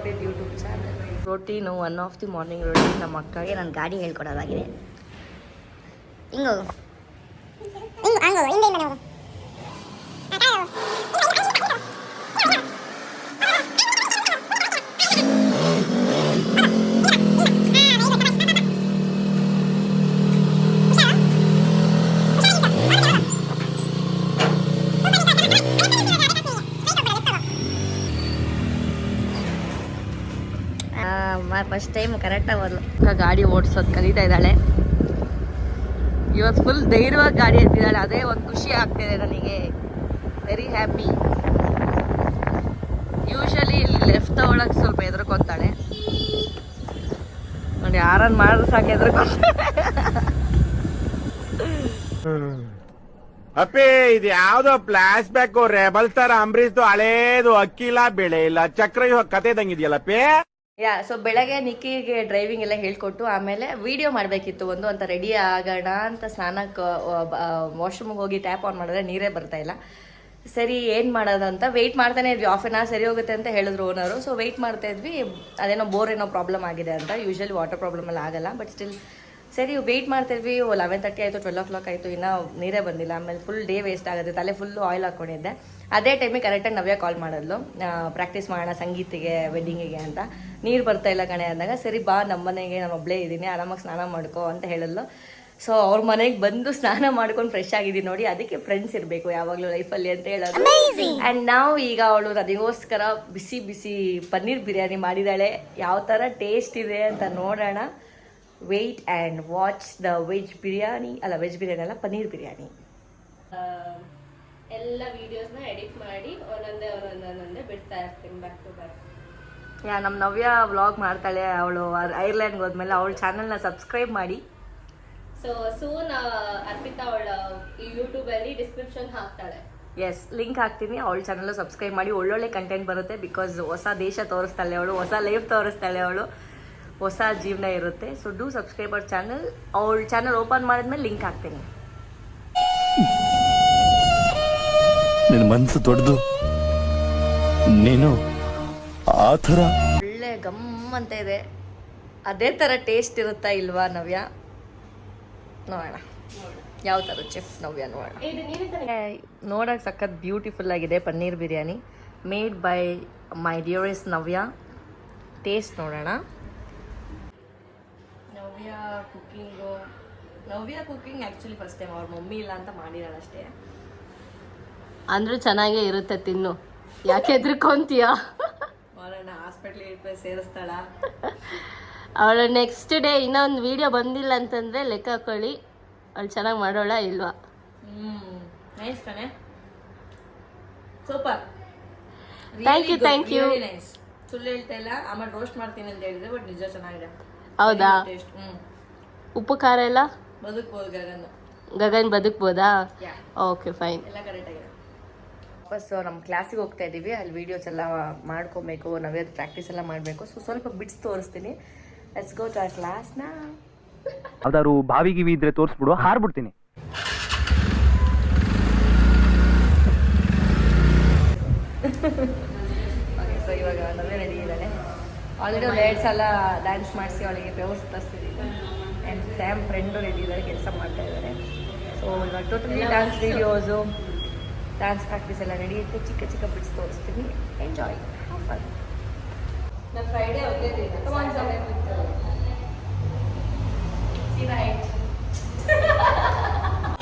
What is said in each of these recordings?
Favourite YouTube channel. Routine one of the morning routine. ನಮ್ಮ ಅಕ್ಕಗೆ ನಾನು ಗಾಡಿ ಹೇಳ್ಕೊಡೋದಾಗಿದೆ. ಹಿಂಗೋ ಫಸ್ಟ್ ಟೈಮ್ ಕರೆಕ್ಟಾಗಿ ಹೋದ್ಲು. ಗಾಡಿ ಓಡಿಸೋದು ಕಲಿತಾ ಇದ್ದಾಳೆ. ಇವತ್ತು ಫುಲ್ ಧೈರ್ಯವಾಗಿ ಗಾಡಿ ಎತ್ತಿದ್ದಾಳೆ. ಅದೇ ಒಂದು ಖುಷಿ ಆಗ್ತಿದೆ ನನಗೆ. Very happy. ಯೂಶಲಿ ಲೆಫ್ಟ್ ತಗೊಳಕ್ಕೆ ಸ್ವಲ್ಪ ಹೆದರ್ಕೊಂತಾಳೆ ನೋಡಿ. ಯಾರನ್ನು ಮಾಡಿದ್ರೆ ಸಾಕು ಹೆದರ್ಕೊಂತಾಳೆ. ಅಪ್ಪಿ ಇದು ಯಾವ್ದೋ ಫ್ಲಾಶ್ ಬ್ಯಾಕ್ ರೆಬಲ್ ತರ ಅಂಬರೀಶ್ದು ಹಳೇದು ಅಕ್ಕಿಲ್ಲ ಬೆಳೆ ಇಲ್ಲ ಚಕ್ರ ಕತೆ ಇದಂಗಿದೆಯಲ್ಲಪ್ಪಿ. ಸೊ ಬೆಳಗ್ಗೆ ನಿಕ್ಕಿಗೆ ಡ್ರೈವಿಂಗ್ ಎಲ್ಲ ಹೇಳ್ಕೊಟ್ಟು ಆಮೇಲೆ ವಿಡಿಯೋ ಮಾಡಬೇಕಿತ್ತು ಒಂದು ಅಂತ ರೆಡಿ ಆಗೋಣ ಅಂತ ಸ್ನಾನಕ್ಕೆ ವಾಶ್ರೂಮ್ಗೆ ಹೋಗಿ ಟ್ಯಾಪ್ ಆನ್ ಮಾಡಿದ್ರೆ ನೀರೇ ಬರ್ತಾ ಇಲ್ಲ. ಸರಿ ಏನು ಮಾಡೋದು ಅಂತ ವೆಯ್ಟ್ ಮಾಡ್ತಾನೆ ಇದ್ವಿ. ಹಾಫ್ ಆನ್ ಅವರ್ ಸರಿ ಹೋಗುತ್ತೆ ಅಂತ ಹೇಳಿದ್ರು ಓನರು. ಸೊ ವೆಯ್ಟ್ ಮಾಡ್ತಾ ಇದ್ವಿ. ಅದೇನೋ ಬೋರ್ ಏನೋ ಪ್ರಾಬ್ಲಮ್ ಆಗಿದೆ ಅಂತ. ಯೂಶಲಿ ವಾಟರ್ ಪ್ರಾಬ್ಲಮ್ ಎಲ್ಲ ಆಗಲ್ಲ, ಬಟ್ ಸ್ಟಿಲ್ ಸರಿ ವೆಯ್ಟ್ ಮಾಡ್ತಿದ್ವಿ. 11:30 ಆಯಿತು, 12 o'clock ಆಯಿತು, ಇನ್ನೂ ನೀರೇ ಬಂದಿಲ್ಲ. ಆಮೇಲೆ ಫುಲ್ ಡೇ ವೇಸ್ಟ್ ಆಗುತ್ತೆ. ತಲೆ ಫುಲ್ಲು ಆಯಿಲ್ ಹಾಕ್ಕೊಂಡಿದ್ದೆ. ಅದೇ ಟೈಮಿಗೆ ಕರೆಕ್ಟಾಗಿ ನವ್ಯ ಕಾಲ್ ಮಾಡಿದ್ಲು, ಪ್ರಾಕ್ಟೀಸ್ ಮಾಡೋಣ ಸಂಗೀತಿಗೆ ವೆಡ್ಡಿಂಗಿಗೆ ಅಂತ. ನೀರು ಬರ್ತಾ ಇಲ್ಲ ಕಣೆ ಅಂದಾಗ, ಸರಿ ಬಾ ನಮ್ಮ ಮನೆಗೆ, ನಾನು ಒಬ್ಬಳೇ ಇದ್ದೀನಿ, ಆರಾಮಾಗಿ ಸ್ನಾನ ಮಾಡ್ಕೋ ಅಂತ ಹೇಳಿದ್ಲು. ಸೊ ಅವ್ರ ಮನೆಗೆ ಬಂದು ಸ್ನಾನ ಮಾಡ್ಕೊಂಡು ಫ್ರೆಶ್ ಆಗಿದ್ದೀನಿ ನೋಡಿ. ಅದಕ್ಕೆ ಫ್ರೆಂಡ್ಸ್ ಇರಬೇಕು ಯಾವಾಗಲೂ ಲೈಫಲ್ಲಿ ಅಂತ ಹೇಳೋದು. ಆ್ಯಂಡ್ ನಾವು ಈಗ ಅವಳು ನನಗೋಸ್ಕರ ಬಿಸಿ ಬಿಸಿ ಪನ್ನೀರ್ ಬಿರಿಯಾನಿ ಮಾಡಿದ್ದಾಳೆ. ಯಾವ ಥರ ಟೇಸ್ಟ್ ಇದೆ ಅಂತ ನೋಡೋಣ. Wait and watch the veg biryani. ಅಲ್ಲ, ವೆಜ್ ಬಿರಿಯಾನಿ ಅಲ್ಲ, ಪನ್ನೀರ್ ಬಿರಿಯಾನಿ. ಎಲ್ಲ ವಿಡಿಯೋಸ್ನ ಎಡಿಟ್ ಮಾಡಿ ಒಂದೊಂದೇ ಬಿಡ್ತಾ ಇರ್ತೀನಿ ಬ್ಯಾಕ್ ಟು ಬ್ಯಾಕ್. ನಮ್ಮ ನವ್ಯ ವ್ಲಾಗ್ ಮಾಡ್ತಾಳೆ. ಅವಳು ಐರ್ಲ್ಯಾಂಡ್ಗೆ ಹೋದ್ಮೇಲೆ ಅವಳ ಚಾನಲ್ನ ಸಬ್ಸ್ಕ್ರೈಬ್ ಮಾಡಿ. ಸೊ ಸೂನ್ ಅರ್ಪಿತಾ ಅವಳ ಯೂಟ್ಯೂಬಲ್ಲಿ ಡಿಸ್ಕ್ರಿಪ್ಷನ್ ಹಾಕ್ತಾಳೆ. ಎಸ್, ಲಿಂಕ್ ಹಾಕ್ತೀನಿ. ಅವಳ ಚಾನಲ್ ಸಬ್ಸ್ಕ್ರೈಬ್ ಮಾಡಿ. ಒಳ್ಳೊಳ್ಳೆ ಕಂಟೆಂಟ್ ಬರುತ್ತೆ. ಬಿಕಾಸ್ ಹೊಸ ದೇಶ ತೋರಿಸ್ತಾಳೆ ಅವಳು, ಹೊಸ ಲೈಫ್ ತೋರಿಸ್ತಾಳೆ ಅವಳು, ಹೊಸ ಜೀವನ ಇರುತ್ತೆ. So do subscribe our channel. ಅವಳ ಚಾನಲ್ ಓಪನ್ ಮಾಡಿದ್ಮೇಲೆ ಲಿಂಕ್ ಹಾಕ್ತೀನಿ. ನಿನ್ನ ಮನಸ್ಸು ದೊಡ್ಡದು, ನೀನು ಆ ಥರ ಒಳ್ಳೆ ಗಮ್ ಅಂತ ಇದೆ. ಅದೇ ಥರ ಟೇಸ್ಟ್ ಇರುತ್ತಾ ಇಲ್ವಾ ನವ್ಯ? ನೋಡೋಣ ಯಾವ ಥರ ಚೆಫ್ ನವ್ಯ ನೋಡೋಣ. ನೋಡೋಕೆ ಸಖತ್ ಬ್ಯೂಟಿಫುಲ್ ಆಗಿದೆ paneer biryani, made by my dearest Navya. Taste ನೋಡೋಣ. ನವ್ಯ ಕುಕಿಂಗ್ ಆ್ಯಕ್ಚುಲಿ ಫಸ್ಟ್ ಟೈಮ್. ಅವ್ರ ಮಮ್ಮಿ ಇಲ್ಲ ಅಂತ ಮಾಡಿದಾಳೆ ಅಷ್ಟೇ. ಅಂದ್ರೂ ಚೆನ್ನಾಗೇ ಇರುತ್ತೆ, ತಿನ್ನು. ಯಾಕೆ ಎದ್ರಕೊಂತೀಯ? ನೋಡೋಣ, ಹಾಸ್ಪಿಟ್ಲಿಗೆ ಸೇರಿಸ್ತಾಳ ಅವಳು. ನೆಕ್ಸ್ಟ್ ಡೇ ಇನ್ನೊಂದು ವಿಡಿಯೋ ಬಂದಿಲ್ಲ ಅಂತಂದರೆ ಲೆಕ್ಕ ಹಾಕೊಳ್ಳಿ, ಅವಳು ಚೆನ್ನಾಗಿ ಮಾಡೋಳ ಇಲ್ವಾ. ನೈಸ್ ಕಣೆ, ಸೂಪರ್. Thank you. ನೈಸ್. ಸುಳ್ಳು ಹೇಳ್ತಾ ಇಲ್ಲ. ಆಮೇಲೆ ರೋಸ್ಟ್ ಮಾಡ್ತೀನಿ ಅಂತ ಹೇಳಿದ್ರೆ, ಬಟ್ ನಿಜ ಚೆನ್ನಾಗಿದೆ. ಹೌದಾ? ಟೇಸ್ಟ್. ಉಪ್ಪು ಖಾರ ಎಲ್ಲ ಬದುಕ್ಬೋದು ಗಗನ್ ಬದುಕ್ಬೋದಾ? Okay fine. ಎಲ್ಲ ಕರೆಕ್ಟ್ ಆಗಿದೆ. ವಾಪಸ್ ನಮ್ಮ ಕ್ಲಾಸಿಗೆ ಹೋಗ್ತಾ ಇದ್ದೀವಿ. ಅಲ್ಲಿ ವೀಡಿಯೋಸ್ ಎಲ್ಲ ಮಾಡ್ಕೊಬೇಕು, ನಾವೇ ಪ್ರಾಕ್ಟೀಸ್ ಎಲ್ಲ ಮಾಡಬೇಕು. ಸೊ ಸ್ವಲ್ಪ ಬಿಟ್ಸ್ ತೋರಿಸ್ತೀನಿ. Let's go to our class ನಾ. ಯಾವ್ದಾದ್ರು ಬಾವಿ ಗಿವಿ ಇದ್ರೆ ತೋರಿಸ್ಬಿಡು, ಹಾರ್ಬಿಡ್ತೀನಿ. ಓಕೆ, ಸೊ ಇವಾಗ ನಾವೇ ರೆಡಿ ಇದ್ದಾಳೆ. ಆಲ್ರೆಡಿ ಒಂದು 2 ಸಲ ಡ್ಯಾನ್ಸ್ ಮಾಡಿಸಿ ಅವಳಿಗೆ ವ್ಯವಸ್ಥಿಸ್ತಿದ್ದೀವಿ. ಆ್ಯಂಡ್ ಸ್ಯಾಮ್ ಫ್ರೆಂಡು ರೆಡಿ ಇದ್ದಾರೆ, ಕೆಲಸ ಮಾಡ್ತಾ ಇದ್ದಾರೆ. ಸೊ ಇವಾಗ totally dance videos, dance practice ಎಲ್ಲ ನಡೆಯುತ್ತೆ. ಚಿಕ್ಕ ಚಿಕ್ಕ ಬಿಟ್ಸ್ ತೋರಿಸ್ತೀನಿ. Enjoy, have fun. ನಾ ಫ್ರೈಡೇ ಹೋಗಿದ್ದೀನಿ.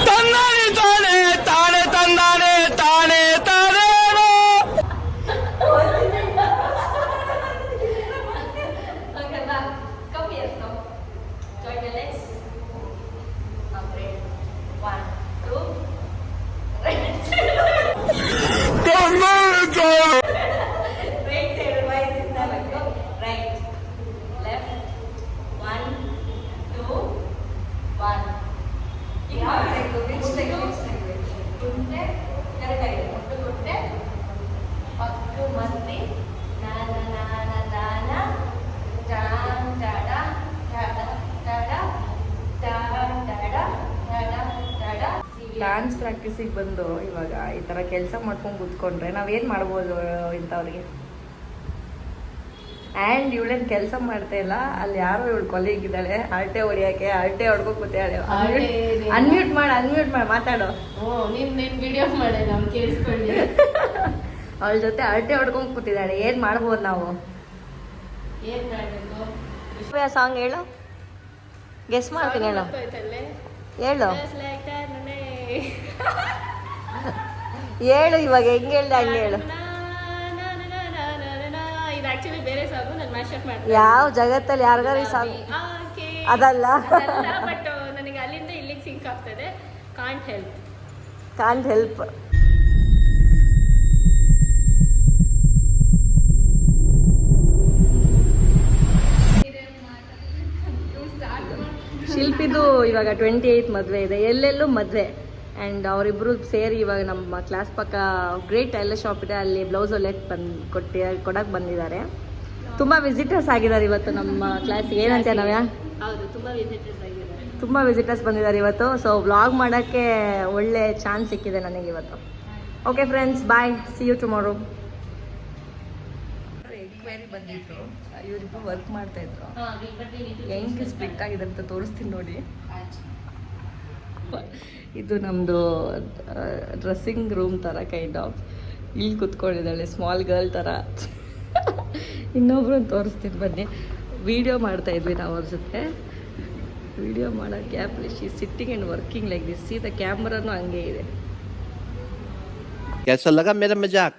ತಂದಾನೆ ತಾನೆ ತಾನೆ ತಂದಾನೆ ತಾನೆ ತಾನೆ. Okay, bye. Come here, come. Join the legs. Break. 1, 2. Right side, right this time. Go. Right. Left. 1, 2, 1. ಈಗ ಮಾಡಬೇಕು. ಬಿಚ್ leg. ಗುಂಟೆ ಕರೆಕ್ಟ್ ಆಗಿದೆ. ಒಟ್ಟು ಗುಂಟೆ ಪಕ್ಕು ಮಂದಿ ನಾನ ನಾನ ನಾನ ಟಾನ್ ಟಾಡ ಟಾಡ ಟಾಡ ಟಾನ್ ಟಾಡ ಟಾಡ ಟಾಡ. ಡ್ಯಾನ್ಸ್ ಪ್ರಾಕ್ಟೀಸಿಗೆ ಬಂದು ಇವಾಗ ಈ ಥರ ಕೆಲಸ ಮಾಡ್ಕೊಂಡು ಕೂತ್ಕೊಂಡ್ರೆ ನಾವೇನು ಮಾಡ್ಬೋದು ಇಂಥವ್ರಿಗೆ? ಆ್ಯಂಡ್ ಇವಳೇನು ಕೆಲಸ ಮಾಡ್ತಾ ಇಲ್ಲ, ಅಲ್ಲಿ ಯಾರೋ ಇವಳು ಕೊಲೆಗಿದ್ದಾಳೆ ಹರಟೆ ಹೊಡಿಯೋಕ್ಕೆ, ಹರಟೆ ಹೊಡ್ಕೊ ಕೂತಾಳೆ. ಅನ್ಮ್ಯೂಟ್ ಮಾಡಿ ಮಾತಾಡೋ. ನೀನ್ ವಿಡಿಯೋ ಮಾಡಿ ನಾವು ಕೇಳಿಸ್ಕೊಳ್ಳಿ. ಅವಳ ಜೊತೆ ಹರಟೆ ಹೊಡ್ಕೊಂಡು ಕೂತಿದ್ದಾಳೆ. ಏನು ಮಾಡ್ಬೋದು ನಾವು? ಏನ್ ಮಾಡಬೇಕು? ಸಾಂಗ್ ಹೇಳು, ಗೆಸ್ ಮಾಡ್ತೀನಿ. ಹೇಳು ಹೇಳು ಹೇಳು ಇವಾಗ ಹೆಂಗೆ ಹೇಳ್ದೆ ಹಂಗೆ ಹೇಳು. ಇದು ಆಕ್ಚುಲಿ ಬೇರೆ ಸಾಂಗು, ನಾನು ಮ್ಯಾಶಪ್ ಮಾಡ್ತೀನಿ. ಯಾವ ಜಗತ್ತಲ್ಲಿ ಯಾರಿಗಾರು ಈ ಸಾಂಗ್ ಅದಲ್ಲ. ಬಟ್ ನನಗೆ ಅಲ್ಲಿಂದ ಇಲ್ಲಿಗೆ ಸಿಂಕ್ ಆಗ್ತದೆ. Can't help. ಶಿಲ್ಪಿದು ಇವಾಗ 28th ಮದುವೆ ಇದೆ, ಎಲ್ಲೆಲ್ಲೂ ಮದುವೆ. ಆ್ಯಂಡ್ ಅವರಿಬ್ಬರು ಸೇರಿ ಇವಾಗ ನಮ್ಮ ಕ್ಲಾಸ್ ಪಕ್ಕ ಗ್ರೇಟ್ ಟೈಲರ್ ಶಾಪ್ ಇದೆ, ಅಲ್ಲಿ ಬ್ಲೌಸ್ ಹೊಲಿಯಕ್ಕೆ ಕೊಡಕ್ಕೆ ಬಂದಿದ್ದಾರೆ. ತುಂಬ ವಿಸಿಟರ್ಸ್ ಆಗಿದ್ದಾರೆ ಇವತ್ತು ನಮ್ಮ ಕ್ಲಾಸ್ಗೆ. ಏನಂತ ನವ್ಯ? ಹೌದು, ತುಂಬಾ ವಿಸಿಟರ್ಸ್ ಆಗಿದ್ದಾರೆ. ತುಂಬ ವಿಸಿಟರ್ಸ್ ಬಂದಿದ್ದಾರೆ ಇವತ್ತು. ಸೊ ವ್ಲಾಗ್ ಮಾಡೋಕ್ಕೆ ಒಳ್ಳೆ ಚಾನ್ಸ್ ಸಿಕ್ಕಿದೆ ನನಗೆ ಇವತ್ತು. Okay friends, bye, see you tomorrow. Enquiry ಬಂದಿದ್ರು, ಇವರಿಬ್ಬರು ವರ್ಕ್ ಮಾಡ್ತಾ ಇದ್ರು. ಹೆಂಗೆ ಸ್ಪ್ಲಿಟ್ ಆಗಿದೆ ಅಂತ ತೋರಿಸ್ತೀನಿ ನೋಡಿ. ಇದು ನಮ್ಮದು ಡ್ರೆಸ್ಸಿಂಗ್ ರೂಮ್ ಥರ ಕೈಂಡ್ ಆಫ್. ಇಲ್ಲಿ ಕುತ್ಕೊಂಡಿದ್ದಾಳೆ ಸ್ಮಾಲ್ ಗರ್ಲ್ ಥರ. ಇನ್ನೊಬ್ರು ತೋರಿಸ್ತೀನಿ ಬನ್ನಿ. ವಿಡಿಯೋ ಮಾಡ್ತಾ ಇದ್ವಿ ನಾವು ಅವ್ರ ಜೊತೆ. ವಿಡಿಯೋ ಮಾಡೋ ಗ್ಯಾಪಲ್ಲಿ she sitting and working like this. ಸೀದಾ ಕ್ಯಾಮ್ರಾನು ಹಂಗೆ ಇದೆ. कैसा लगा मेरा मजाक?